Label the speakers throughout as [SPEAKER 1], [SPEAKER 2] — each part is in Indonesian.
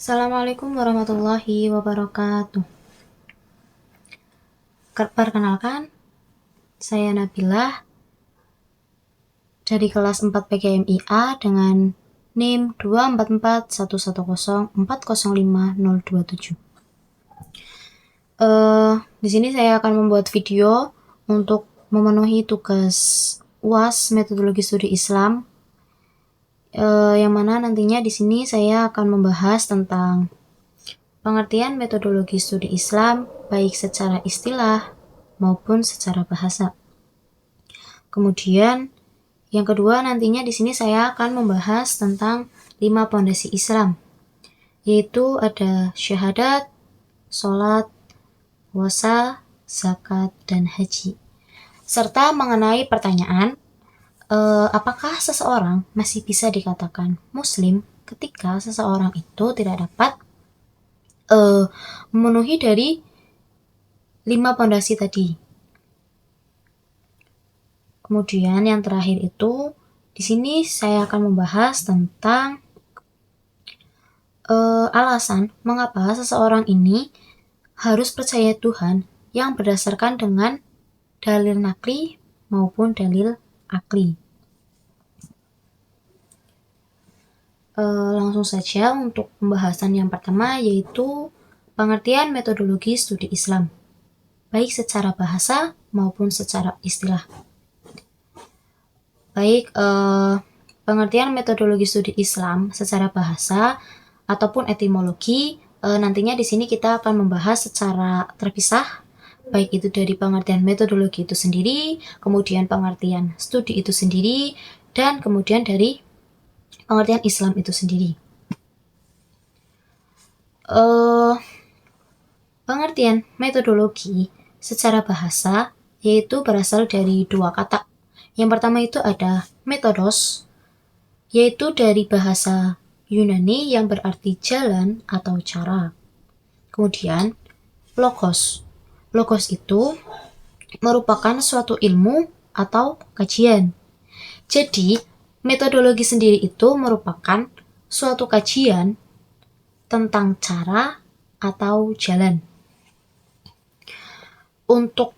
[SPEAKER 1] Assalamualaikum warahmatullahi wabarakatuh. Perkenalkan, saya Nabilah dari kelas 4 PGMIA dengan NIM 2441104050027. Di sini saya akan membuat video untuk memenuhi tugas UAS Metodologi Studi Islam, yang mana nantinya di sini saya akan membahas tentang pengertian metodologi studi Islam baik secara istilah maupun secara bahasa. Kemudian yang kedua nantinya di sini saya akan membahas tentang 5 pondasi Islam, yaitu ada syahadat, sholat, puasa, zakat, dan haji. Serta mengenai pertanyaan, apakah seseorang masih bisa dikatakan muslim ketika seseorang itu tidak dapat memenuhi dari 5 pondasi tadi. Kemudian yang terakhir itu di sini saya akan membahas tentang alasan mengapa seseorang ini harus percaya Tuhan yang berdasarkan dengan dalil nakli maupun dalil akli. Langsung saja untuk pembahasan yang pertama, yaitu pengertian metodologi studi Islam, baik secara bahasa maupun secara istilah. Baik, pengertian metodologi studi Islam secara bahasa ataupun etimologi, nantinya di sini kita akan membahas secara terpisah, baik itu dari pengertian metodologi itu sendiri, kemudian pengertian studi itu sendiri, dan kemudian dari pengertian Islam itu sendiri. Pengertian metodologi secara bahasa yaitu berasal dari 2 kata. Yang pertama itu ada metodos, yaitu dari bahasa Yunani yang berarti jalan atau cara. Kemudian logos. Logos itu merupakan suatu ilmu atau kajian. Jadi, metodologi sendiri itu merupakan suatu kajian tentang cara atau jalan. Untuk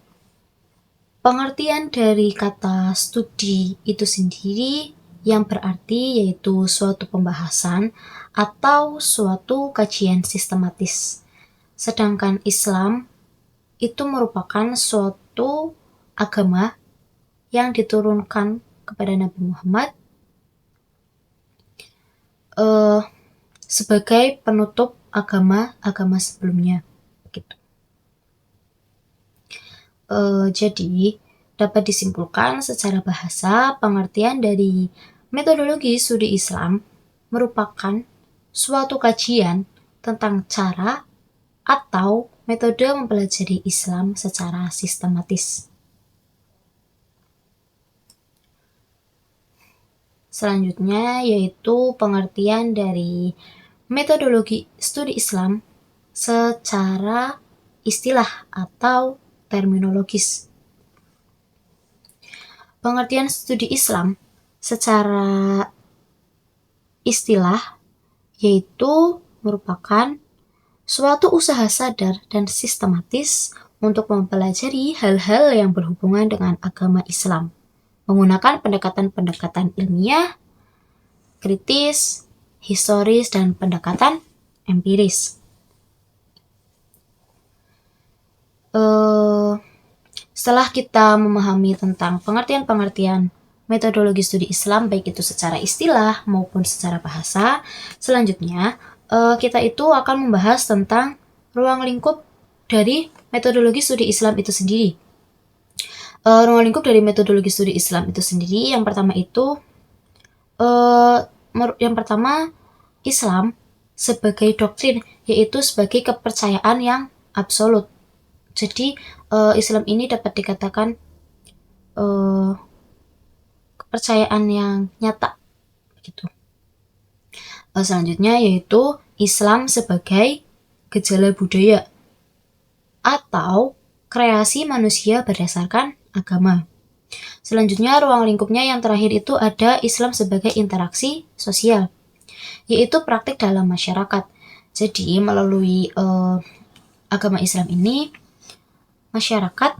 [SPEAKER 1] pengertian dari kata studi itu sendiri yang berarti yaitu suatu pembahasan atau suatu kajian sistematis. Sedangkan Islam itu merupakan suatu agama yang diturunkan kepada Nabi Muhammad sebagai penutup agama-agama sebelumnya, gitu. Jadi dapat disimpulkan secara bahasa, pengertian dari metodologi studi Islam merupakan suatu kajian tentang cara atau metode mempelajari Islam secara sistematis. Selanjutnya yaitu pengertian dari metodologi studi Islam secara istilah atau terminologis. Pengertian studi Islam secara istilah yaitu merupakan suatu usaha sadar dan sistematis untuk mempelajari hal-hal yang berhubungan dengan agama Islam menggunakan pendekatan-pendekatan ilmiah, kritis, historis, dan pendekatan empiris. Setelah kita memahami tentang pengertian-pengertian metodologi studi Islam, baik itu secara istilah maupun secara bahasa, selanjutnya kita itu akan membahas tentang ruang lingkup dari metodologi studi Islam itu sendiri. Ruang lingkup dari metodologi studi Islam itu sendiri, yang pertama itu Islam sebagai doktrin, yaitu sebagai kepercayaan yang absolut. Jadi Islam ini dapat dikatakan kepercayaan yang nyata, gitu. Selanjutnya yaitu Islam sebagai gejala budaya atau kreasi manusia berdasarkan agama. Selanjutnya ruang lingkupnya yang terakhir itu ada Islam sebagai interaksi sosial, yaitu praktik dalam masyarakat. Jadi melalui agama Islam ini, masyarakat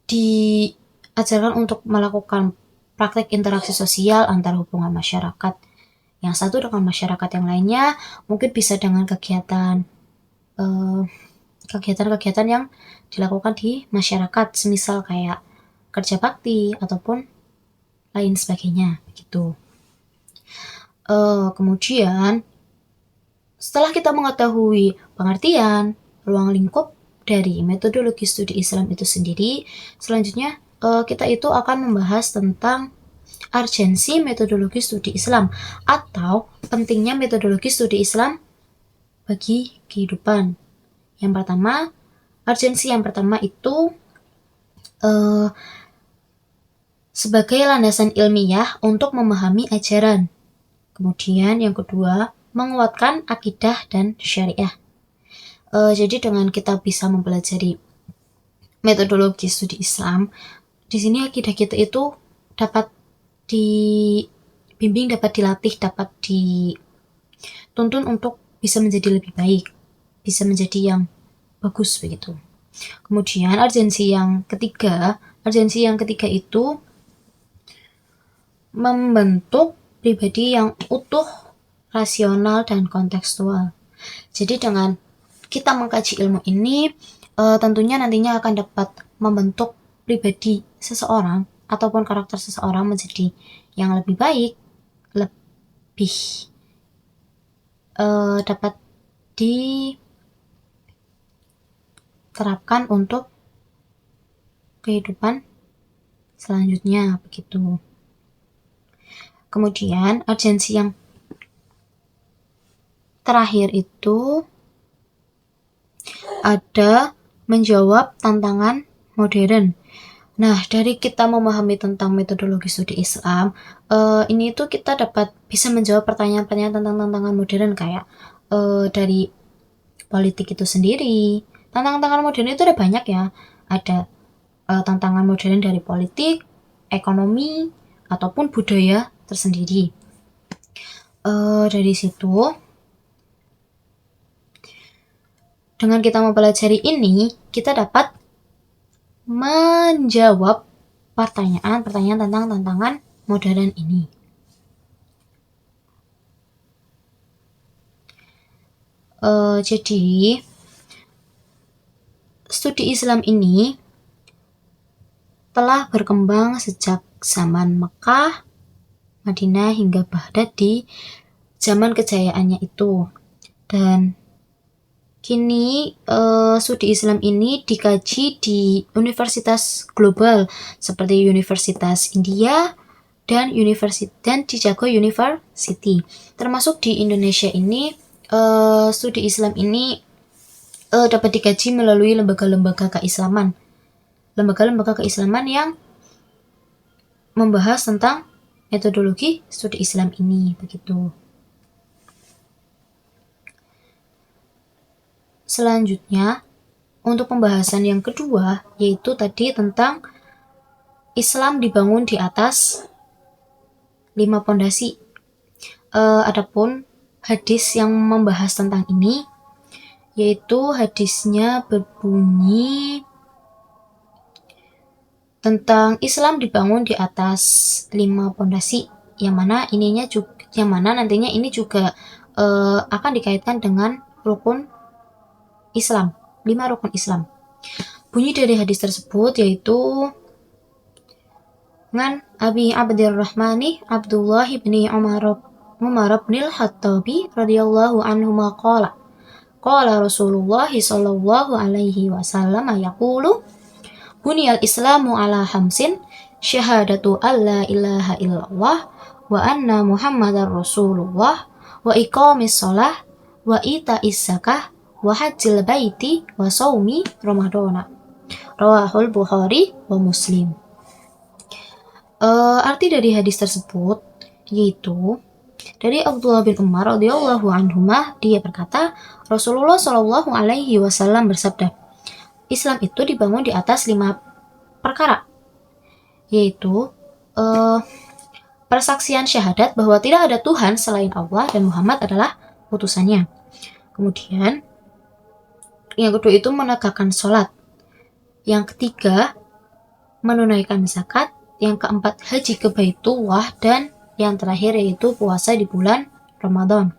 [SPEAKER 1] diajarkan untuk melakukan praktik interaksi sosial antar hubungan masyarakat yang satu dengan masyarakat yang lainnya, mungkin bisa dengan kegiatan yang dilakukan di masyarakat, semisal kayak kerja bakti ataupun lain sebagainya gitu. Kemudian setelah kita mengetahui pengertian ruang lingkup dari metodologi studi Islam itu sendiri, selanjutnya kita itu akan membahas tentang urgensi metodologi studi Islam atau pentingnya metodologi studi Islam bagi kehidupan. Yang pertama, urgensi yang pertama itu sebagai landasan ilmiah untuk memahami ajaran. Kemudian yang kedua, menguatkan akidah dan syariah. Jadi dengan kita bisa mempelajari metodologi studi Islam, di sini akidah kita itu dapat dibimbing, dapat dilatih, dapat dituntun untuk bisa menjadi lebih baik, bisa menjadi yang bagus begitu. Kemudian urgensi yang ketiga itu membentuk pribadi yang utuh, rasional, dan kontekstual. Jadi dengan kita mengkaji ilmu ini, tentunya nantinya akan dapat membentuk pribadi seseorang ataupun karakter seseorang menjadi yang lebih baik, lebih dapat diterapkan untuk kehidupan selanjutnya begitu. Kemudian urgensi yang terakhir itu ada menjawab tantangan modern. Nah, dari kita memahami tentang metodologi studi Islam, ini tuh kita dapat bisa menjawab pertanyaan-pertanyaan tentang tantangan modern kayak dari politik itu sendiri. Tantangan modern itu ada banyak ya. Ada tantangan modern dari politik, ekonomi, ataupun budaya tersendiri. Dari situ, dengan kita mempelajari ini, kita dapat menjawab pertanyaan-pertanyaan tentang tantangan modern ini. Jadi studi Islam ini telah berkembang sejak zaman Mekah, Madinah hingga Baghdad di zaman kejayaannya itu. Dan kini studi Islam ini dikaji di universitas global seperti Universitas India dan Chicago University. Termasuk di Indonesia ini, studi Islam ini dapat dikaji melalui lembaga-lembaga keislaman yang membahas tentang metodologi studi Islam ini begitu. Selanjutnya, untuk pembahasan yang kedua, yaitu tadi tentang Islam dibangun di atas 5 pondasi. Adapun hadis yang membahas tentang ini, yaitu hadisnya berbunyi tentang Islam dibangun di atas 5 pondasi, yang mana nantinya ini juga akan dikaitkan dengan rukun Islam, 5 rukun Islam. Bunyi dari hadis tersebut yaitu ngan Abi Abdurrahmani Abdullah bin Umar bin al-Khattabi radhiyallahu anhu qala Rasulullah sallallahu alaihi wasallam yaqulu buniyal islamu ala hamsin syahadatu alla ilaha illallah wa anna muhammadar rasulullah wa iqamis shalah wa ita'is zakah wa hajjil baiti wa shaumi ramadhana. Rawahul Bukhari wa Muslim. Arti dari hadis tersebut yaitu Dari Abdullah bin Umar radhiyallahu anhumah, dia berkata, Rasulullah Shallallahu alaihi wasallam bersabda, Islam itu dibangun di atas 5 perkara, yaitu persaksian syahadat bahwa tidak ada Tuhan selain Allah dan Muhammad adalah utusannya. Kemudian yang kedua itu menegakkan sholat. Yang ketiga menunaikan zakat. Yang keempat haji ke Baitullah, dan yang terakhir yaitu puasa di bulan Ramadan.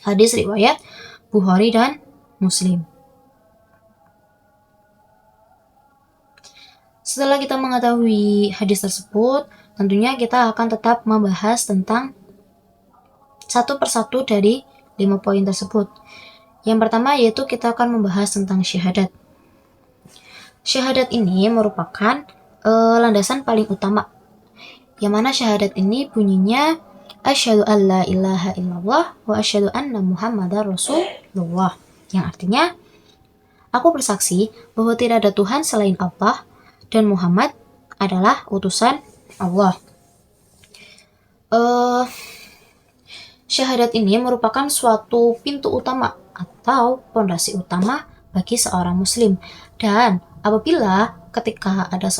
[SPEAKER 1] Hadis riwayat Bukhari dan Muslim. Setelah kita mengetahui hadis tersebut, tentunya kita akan tetap membahas tentang satu persatu dari 5 poin tersebut. Yang pertama yaitu kita akan membahas tentang syahadat. Syahadat ini merupakan landasan paling utama, yang mana syahadat ini bunyinya asyhadu an la ilaha illallah wa asyhadu anna muhammadar rasulullah, yang artinya aku bersaksi bahwa tidak ada Tuhan selain Allah dan Muhammad adalah utusan Allah. Syahadat ini merupakan suatu pintu utama atau pondasi utama bagi seorang muslim. Dan apabila ketika ada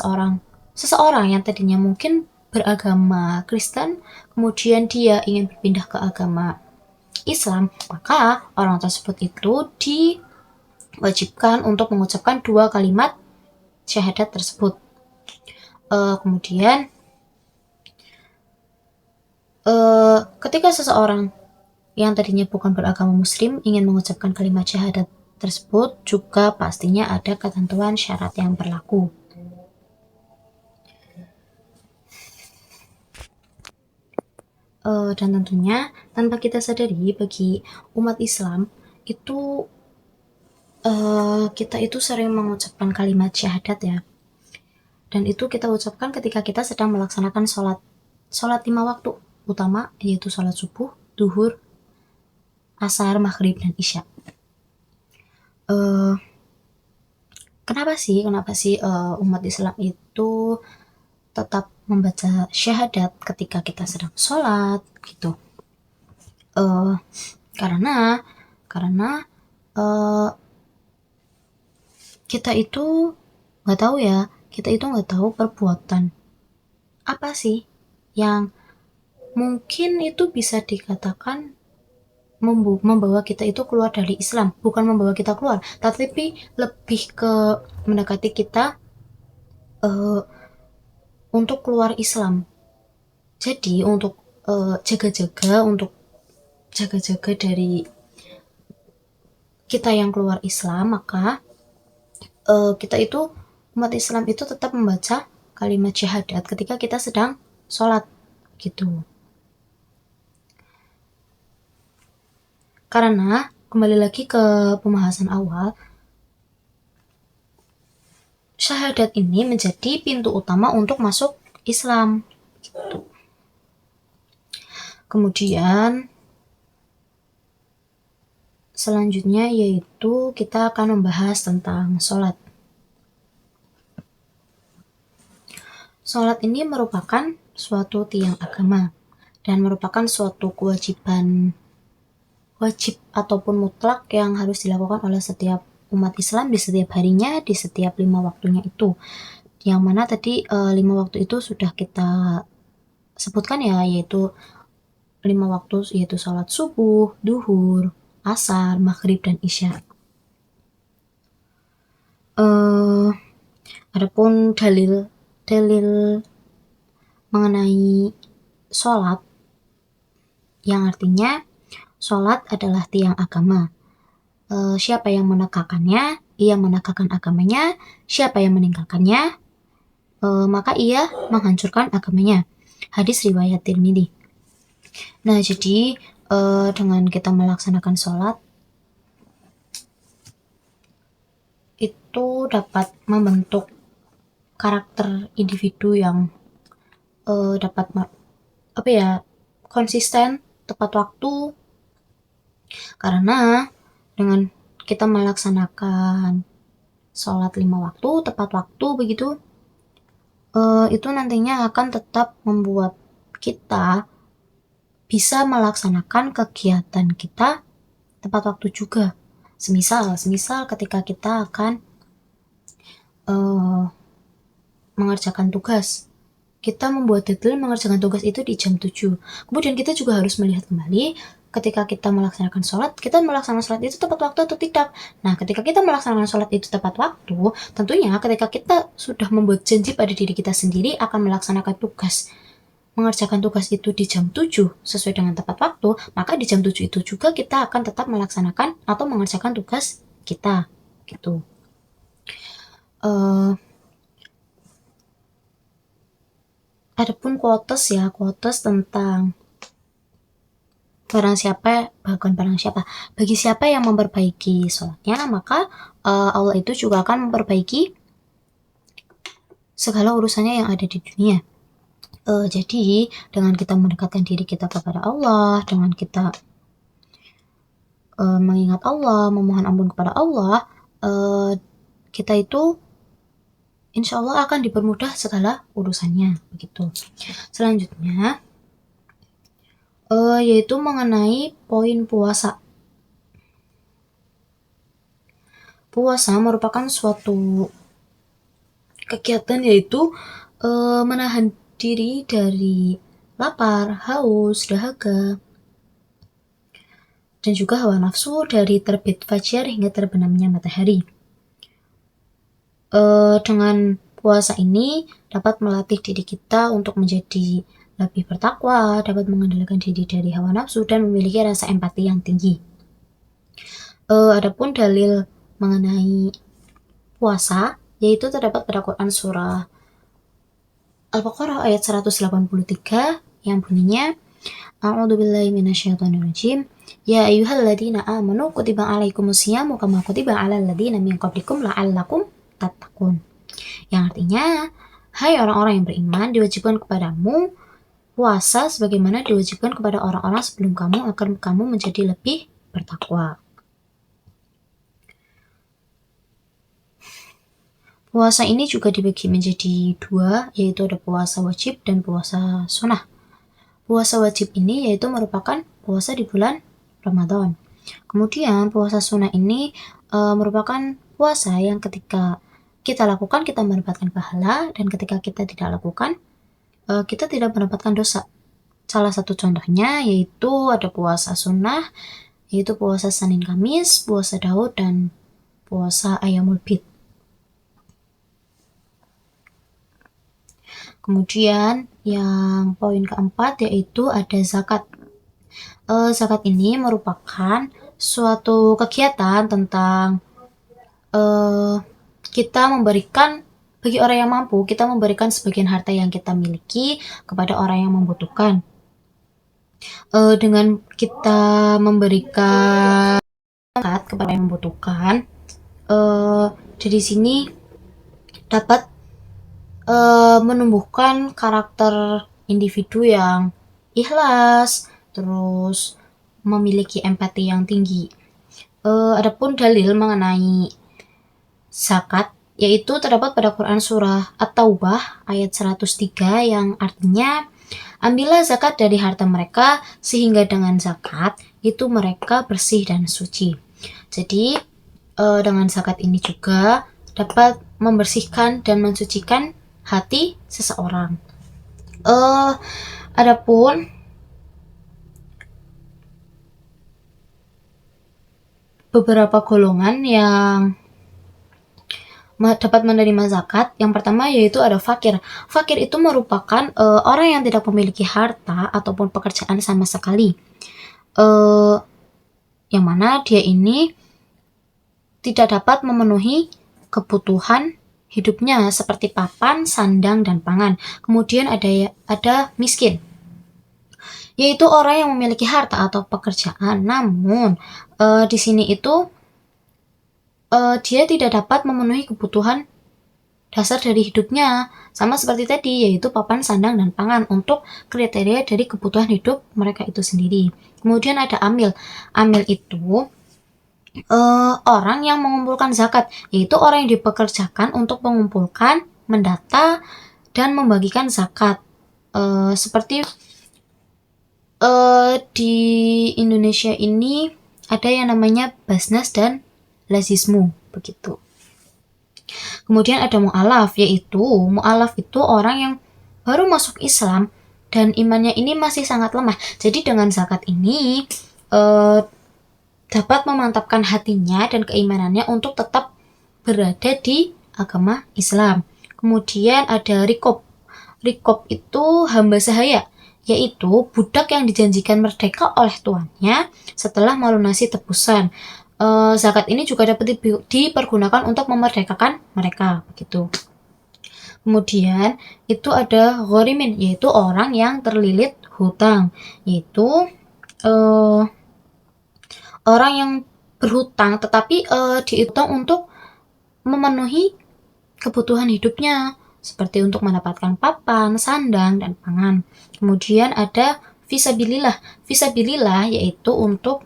[SPEAKER 1] seseorang yang tadinya mungkin beragama Kristen, kemudian dia ingin berpindah ke agama Islam, maka orang tersebut itu diwajibkan untuk mengucapkan 2 kalimat syahadat tersebut. Kemudian ketika seseorang yang tadinya bukan beragama muslim ingin mengucapkan kalimat syahadat tersebut, juga pastinya ada ketentuan syarat yang berlaku. Dan tentunya tanpa kita sadari, bagi umat Islam itu kita itu sering mengucapkan kalimat syahadat ya, dan itu kita ucapkan ketika kita sedang melaksanakan sholat 5 waktu utama, yaitu sholat subuh, duhur, asar, maghrib, dan isya. Kenapa sih umat Islam itu tetap membaca syahadat ketika kita sedang sholat gitu? Karena kita itu nggak tahu perbuatan apa sih yang mungkin itu bisa dikatakan membawa kita itu keluar dari Islam. Bukan membawa kita keluar, tapi lebih ke mendekati kita untuk keluar Islam. Jadi untuk jaga-jaga dari kita yang keluar Islam, maka kita itu, umat Islam itu tetap membaca kalimat syahadat ketika kita sedang sholat gitu. Karena kembali lagi ke pembahasan awal, syahadat ini menjadi pintu utama untuk masuk Islam gitu. Kemudian selanjutnya yaitu kita akan membahas tentang sholat. Sholat ini merupakan suatu tiang agama dan merupakan suatu kewajiban wajib ataupun mutlak yang harus dilakukan oleh setiap umat Islam di setiap harinya, di setiap 5 waktunya itu. Yang mana tadi 5 waktu itu sudah kita sebutkan ya, yaitu 5 waktu yaitu sholat subuh, duhur, asar, maghrib, dan isya. Adapun dalil mengenai sholat, yang artinya sholat adalah tiang agama. Siapa yang menegakkannya, ia menegakkan agamanya. Siapa yang meninggalkannya, maka ia menghancurkan agamanya. Hadis riwayat Tirmidzi. Nah, jadi dengan kita melaksanakan sholat itu dapat membentuk karakter individu yang dapat konsisten, tepat waktu. Karena dengan kita melaksanakan sholat 5 waktu, tepat waktu begitu, itu nantinya akan tetap membuat kita bisa melaksanakan kegiatan kita tepat waktu juga. Semisal ketika kita akan mengerjakan tugas, kita membuat deadline mengerjakan tugas itu di jam 7. Kemudian kita juga harus melihat kembali ketika kita melaksanakan sholat, kita melaksanakan sholat itu tepat waktu atau tidak. Nah, ketika kita melaksanakan sholat itu tepat waktu, tentunya ketika kita sudah membuat janji pada diri kita sendiri akan melaksanakan tugas, mengerjakan tugas itu di jam 7 sesuai dengan tepat waktu, maka di jam 7 itu juga kita akan tetap melaksanakan atau mengerjakan tugas kita, gitu. Adapun quotes tentang bagi siapa yang memperbaiki sholatnya, maka Allah itu juga akan memperbaiki segala urusannya yang ada di dunia. Jadi dengan kita mendekatkan diri kita kepada Allah, dengan kita mengingat Allah, memohon ampun kepada Allah, kita itu insya Allah akan dipermudah segala urusannya, begitu. Selanjutnya yaitu mengenai poin puasa. Puasa merupakan suatu kegiatan yaitu menahan diri dari lapar, haus, dahaga, dan juga hawa nafsu dari terbit fajar hingga terbenamnya matahari. Dengan puasa ini dapat melatih diri kita untuk menjadi lebih bertakwa, dapat mengendalikan diri dari hawa nafsu, dan memiliki rasa empati yang tinggi. Adapun dalil mengenai puasa, yaitu terdapat pada Quran surah Al-Baqarah ayat 183 yang bunyinya, A'udzubillahi minasyaitonirrajim. Ya ayyuhalladzina amanu kutiba alaikumusyamu kama kutiba alal ladzina min qablikum la'allakum tattaqun. Yang artinya, hai orang-orang yang beriman, diwajibkan kepadamu puasa sebagaimana diwajibkan kepada orang-orang sebelum kamu agar kamu menjadi lebih bertakwa. Puasa ini juga dibagi menjadi dua, yaitu ada puasa wajib dan puasa sunnah. Puasa wajib ini yaitu merupakan puasa di bulan Ramadan. Kemudian puasa sunnah ini merupakan puasa yang ketika kita lakukan kita mendapatkan pahala, dan ketika kita tidak lakukan kita tidak mendapatkan dosa. Salah satu contohnya yaitu ada puasa sunnah, yaitu puasa Senin Kamis, puasa Daud, dan puasa Ayyamul Bid. Kemudian yang poin keempat yaitu ada zakat. Zakat ini merupakan suatu kegiatan tentang kita memberikan bagi orang yang mampu, kita memberikan sebagian harta yang kita miliki kepada orang yang membutuhkan. Dengan kita memberikan zakat kepada yang membutuhkan, dari sini dapat menumbuhkan karakter individu yang ikhlas, terus memiliki empati yang tinggi. Adapun dalil mengenai zakat yaitu terdapat pada Quran surah At-Taubah ayat 103 yang artinya, ambillah zakat dari harta mereka sehingga dengan zakat itu mereka bersih dan suci. Jadi dengan zakat ini juga dapat membersihkan dan mensucikan hati seseorang. Adapun beberapa golongan yang dapat menerima zakat. Yang pertama yaitu ada fakir. Fakir itu merupakan orang yang tidak memiliki harta ataupun pekerjaan sama sekali, yang mana dia ini tidak dapat memenuhi kebutuhan hidupnya seperti papan, sandang, dan pangan. Kemudian ada miskin, yaitu orang yang memiliki harta atau pekerjaan, namun di sini itu dia tidak dapat memenuhi kebutuhan dasar dari hidupnya, sama seperti tadi, yaitu papan, sandang, dan pangan untuk kriteria dari kebutuhan hidup mereka itu sendiri. Kemudian ada amil. Amil itu orang yang mengumpulkan zakat, yaitu orang yang dipekerjakan untuk mengumpulkan, mendata, dan membagikan zakat. Seperti Di Indonesia ini ada yang namanya Basnas dan Lazismu, begitu. Kemudian ada mu'alaf, yaitu mu'alaf itu orang yang baru masuk Islam dan imannya ini masih sangat lemah. Jadi dengan zakat ini dapat memantapkan hatinya dan keimanannya untuk tetap berada di agama Islam. Kemudian ada rikob. Rikob itu hamba sahaya, yaitu budak yang dijanjikan merdeka oleh tuannya setelah melunasi tebusan. Zakat ini juga dapat dipergunakan untuk memerdekakan mereka, begitu. Kemudian itu ada ghorimin, yaitu orang yang terlilit hutang, yaitu orang yang berhutang tetapi dihutang untuk memenuhi kebutuhan hidupnya, seperti untuk mendapatkan papan, sandang, dan pangan. Kemudian ada fisabilillah. Fisabilillah yaitu untuk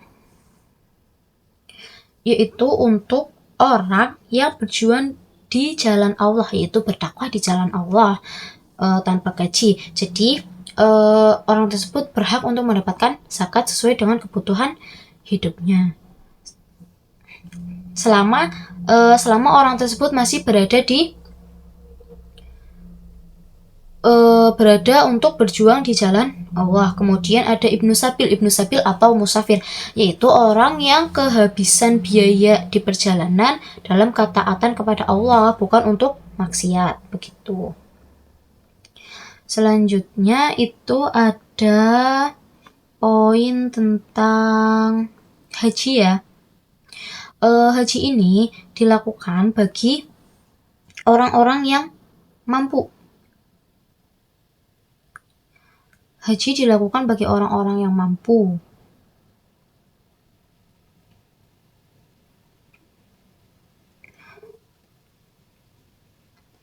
[SPEAKER 1] orang yang berjuang di jalan Allah, yaitu berdakwah di jalan Allah tanpa gaji. Jadi orang tersebut berhak untuk mendapatkan zakat sesuai dengan kebutuhan hidupnya. Selama orang tersebut masih berada untuk berjuang di jalan Allah. Kemudian ada Ibnu Sabil atau musafir, yaitu orang yang kehabisan biaya di perjalanan dalam ketaatan kepada Allah, bukan untuk maksiat, begitu. Selanjutnya itu ada poin tentang haji ya. Haji ini dilakukan bagi orang-orang yang mampu. Haji dilakukan bagi orang-orang yang mampu.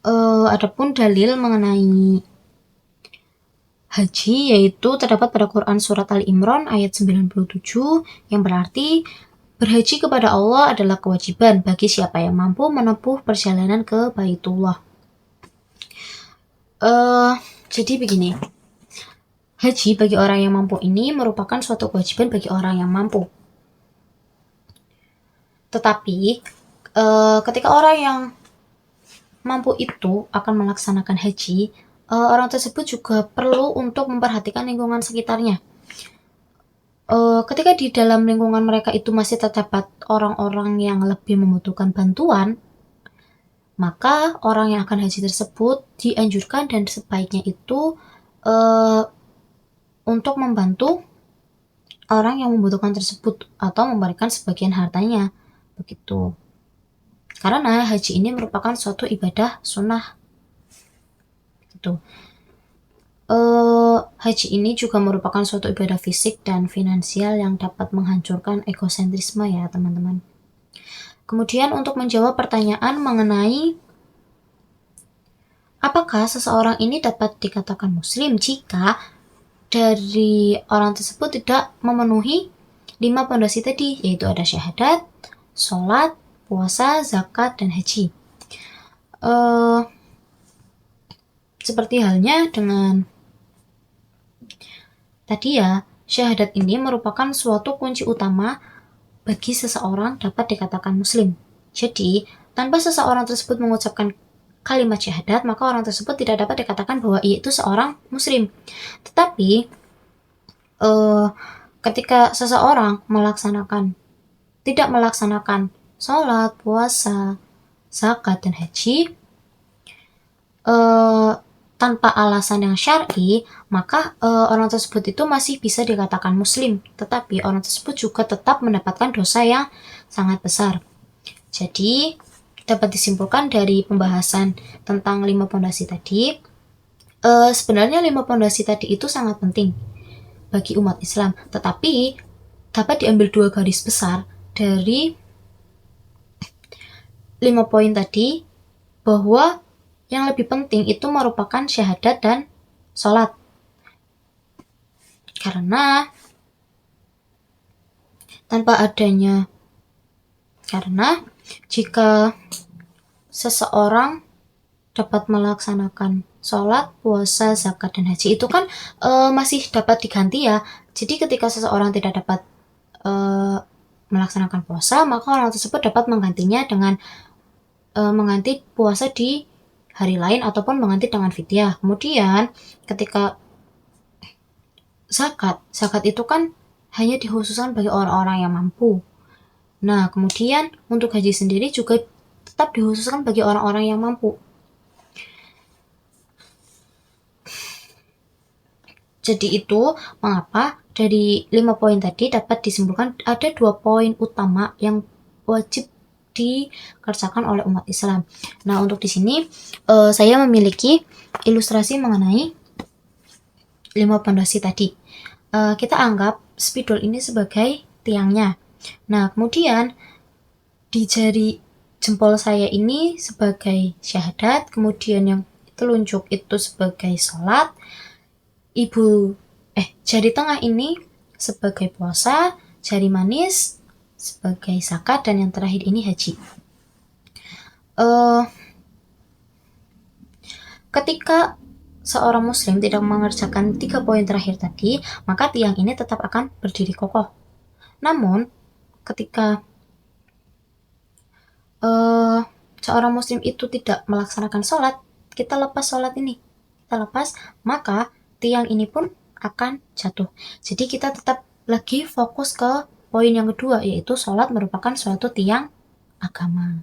[SPEAKER 1] Adapun dalil mengenai haji yaitu terdapat pada Quran surat Ali Imran ayat 97 yang berarti berhaji kepada Allah adalah kewajiban bagi siapa yang mampu menempuh perjalanan ke Baitullah. Jadi begini, haji bagi orang yang mampu ini merupakan suatu kewajiban bagi orang yang mampu. Tetapi ketika orang yang mampu itu akan melaksanakan haji, orang tersebut juga perlu untuk memperhatikan lingkungan sekitarnya. Ketika di dalam lingkungan mereka itu masih terdapat orang-orang yang lebih membutuhkan bantuan, maka orang yang akan haji tersebut dianjurkan dan sebaiknya itu untuk membantu orang yang membutuhkan tersebut atau memberikan sebagian hartanya, begitu. Karena haji ini merupakan suatu ibadah sunnah, gitu. Haji ini juga merupakan suatu ibadah fisik dan finansial yang dapat menghancurkan egosentrisme ya teman-teman. Kemudian untuk menjawab pertanyaan mengenai apakah seseorang ini dapat dikatakan muslim jika dari orang tersebut tidak memenuhi 5 pondasi tadi, yaitu ada syahadat, sholat, puasa, zakat, dan haji. Seperti halnya dengan tadi ya, syahadat ini merupakan suatu kunci utama bagi seseorang dapat dikatakan muslim. Jadi, tanpa seseorang tersebut mengucapkan kalimat syahadat, maka orang tersebut tidak dapat dikatakan bahwa ia itu seorang muslim. Tetapi, ketika seseorang tidak melaksanakan sholat, puasa, zakat, dan haji tanpa alasan yang syar'i, maka orang tersebut itu masih bisa dikatakan muslim, tetapi orang tersebut juga tetap mendapatkan dosa yang sangat besar. Jadi dapat disimpulkan dari pembahasan tentang 5 pondasi tadi, sebenarnya 5 pondasi tadi itu sangat penting bagi umat Islam, tetapi dapat diambil 2 garis besar dari 5 poin tadi, bahwa yang lebih penting itu merupakan syahadat dan sholat. Karena jika seseorang dapat melaksanakan sholat, puasa, zakat, dan haji itu kan masih dapat diganti ya. Jadi ketika seseorang tidak dapat melaksanakan puasa, maka orang tersebut dapat menggantinya dengan mengganti puasa di hari lain ataupun mengganti dengan fidyah. Kemudian ketika zakat itu kan hanya dikhususkan bagi orang-orang yang mampu. Nah, kemudian untuk haji sendiri juga tetap dikhususkan bagi orang-orang yang mampu. Jadi itu mengapa dari 5 poin tadi dapat disimpulkan ada 2 poin utama yang wajib dikerjakan oleh umat Islam. Nah, untuk di sini saya memiliki ilustrasi mengenai 5 pondasi tadi. Kita anggap spidol ini sebagai tiangnya. Nah, kemudian di jari jempol saya ini sebagai syahadat, kemudian yang telunjuk itu sebagai sholat, jari tengah ini sebagai puasa, jari manis sebagai zakat, dan yang terakhir ini haji. Ketika seorang muslim tidak mengerjakan 3 poin terakhir tadi, maka tiang ini tetap akan berdiri kokoh. Namun, ketika seorang muslim itu tidak melaksanakan sholat, kita lepas sholat ini, maka tiang ini pun akan jatuh. Jadi kita tetap lagi fokus ke poin yang kedua, yaitu sholat merupakan suatu tiang agama.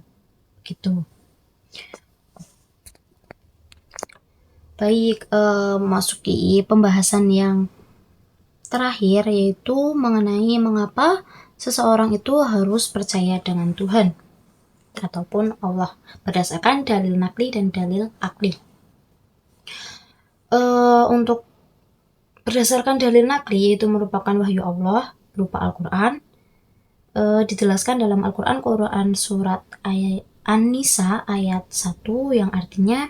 [SPEAKER 1] Gitu. Baik, memasuki pembahasan yang terakhir, yaitu mengenai mengapa seseorang itu harus percaya dengan Tuhan ataupun Allah berdasarkan dalil nakli dan dalil akli. Untuk berdasarkan dalil nakli, yaitu merupakan wahyu Allah berupa Al-Quran, dijelaskan dalam Al-Quran surat An-Nisa ayat 1 yang artinya,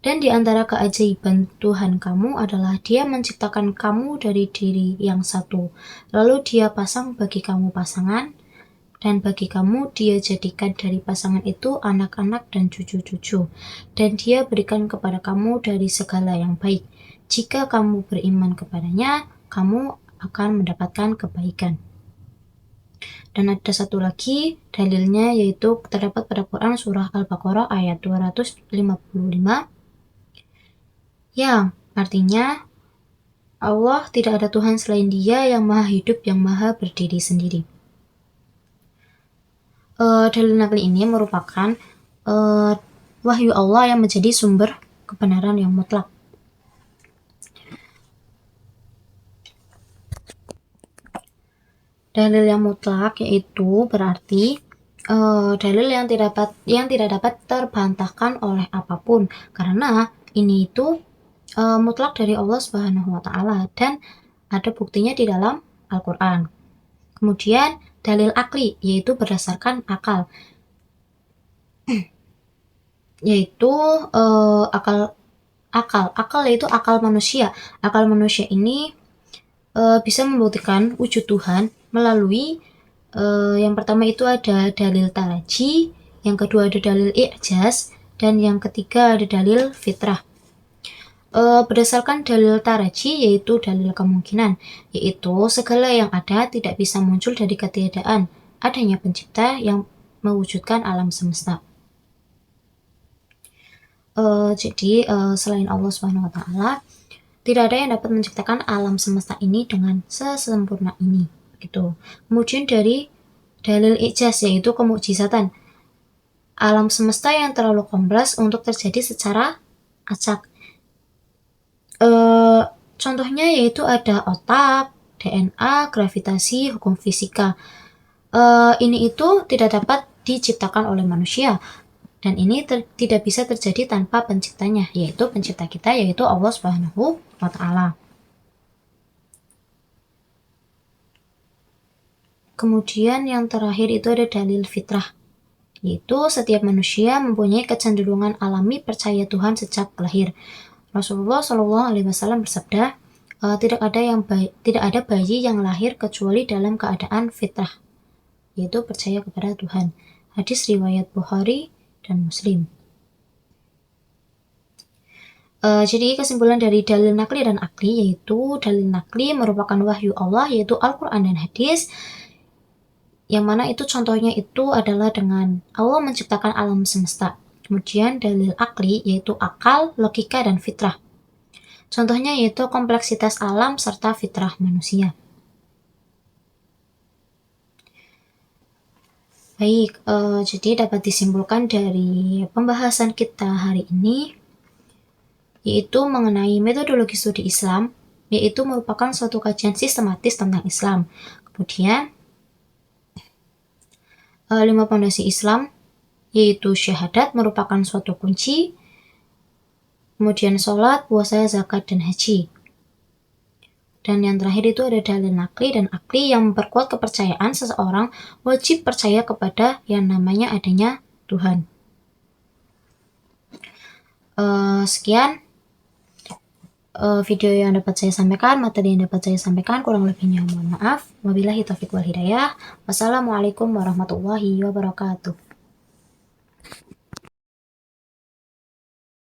[SPEAKER 1] dan di antara keajaiban Tuhan kamu adalah Dia menciptakan kamu dari diri yang satu, lalu Dia pasang bagi kamu pasangan, dan bagi kamu Dia jadikan dari pasangan itu anak-anak dan cucu-cucu, dan Dia berikan kepada kamu dari segala yang baik. Jika kamu beriman kepadanya, kamu akan mendapatkan kebaikan. Dan ada satu lagi dalilnya, yaitu terdapat pada Quran surah Al-Baqarah ayat 255 yang artinya, Allah tidak ada Tuhan selain Dia yang maha hidup, yang maha berdiri sendiri. Dalil nakli ini merupakan wahyu Allah yang menjadi sumber kebenaran yang mutlak. Dalil yang mutlak yaitu berarti dalil yang tidak dapat terbantahkan oleh apapun, karena ini itu mutlak dari Allah Subhanahu wa Ta'ala dan ada buktinya di dalam Al-Quran. Kemudian dalil akli yaitu berdasarkan akal, yaitu akal yaitu akal manusia. Akal manusia ini bisa membuktikan wujud Tuhan melalui yang pertama itu ada dalil taraji, yang kedua ada dalil i'jaz, dan yang ketiga ada dalil fitrah. Berdasarkan dalil taraji yaitu dalil kemungkinan, yaitu segala yang ada tidak bisa muncul dari ketiadaan, adanya pencipta yang mewujudkan alam semesta. Jadi selain Allah Subhanahu wa Ta'ala, tidak ada yang dapat menciptakan alam semesta ini dengan sesempurna ini. Gitu. Kemudian dari dalil i'jaz yaitu kemukjizatan, alam semesta yang terlalu kompleks untuk terjadi secara acak. Contohnya yaitu ada otak, DNA, gravitasi, hukum fisika. Ini itu tidak dapat diciptakan oleh manusia, dan ini tidak bisa terjadi tanpa penciptanya, yaitu pencipta kita, yaitu Allah Subhanahu wa Ta'ala. Kemudian yang terakhir itu ada dalil fitrah, yaitu setiap manusia mempunyai kecenderungan alami percaya Tuhan sejak lahir. Rasulullah SAW bersabda, tidak ada bayi yang lahir kecuali dalam keadaan fitrah, yaitu percaya kepada Tuhan. Hadis riwayat Bukhari dan Muslim. Jadi kesimpulan dari dalil nakli dan akli, yaitu dalil nakli merupakan wahyu Allah, yaitu Al-Quran dan hadis, yang mana itu contohnya itu adalah dengan Allah menciptakan alam semesta. Kemudian dalil akli yaitu akal, logika, dan fitrah. Contohnya yaitu kompleksitas alam serta fitrah manusia. Baik, jadi dapat disimpulkan dari pembahasan kita hari ini, yaitu mengenai metodologi studi Islam, yaitu merupakan suatu kajian sistematis tentang Islam. Kemudian, 5 pondasi Islam, yaitu syahadat merupakan suatu kunci, kemudian sholat, puasa, zakat, dan haji. Dan yang terakhir itu ada dalil nakli dan akli yang memperkuat kepercayaan seseorang wajib percaya kepada yang namanya adanya Tuhan. Sekian video yang dapat saya sampaikan, materi yang dapat saya sampaikan, kurang lebihnya mohon maaf. Wabillahi taufiq wal hidayah. Wassalamualaikum warahmatullahi wabarakatuh.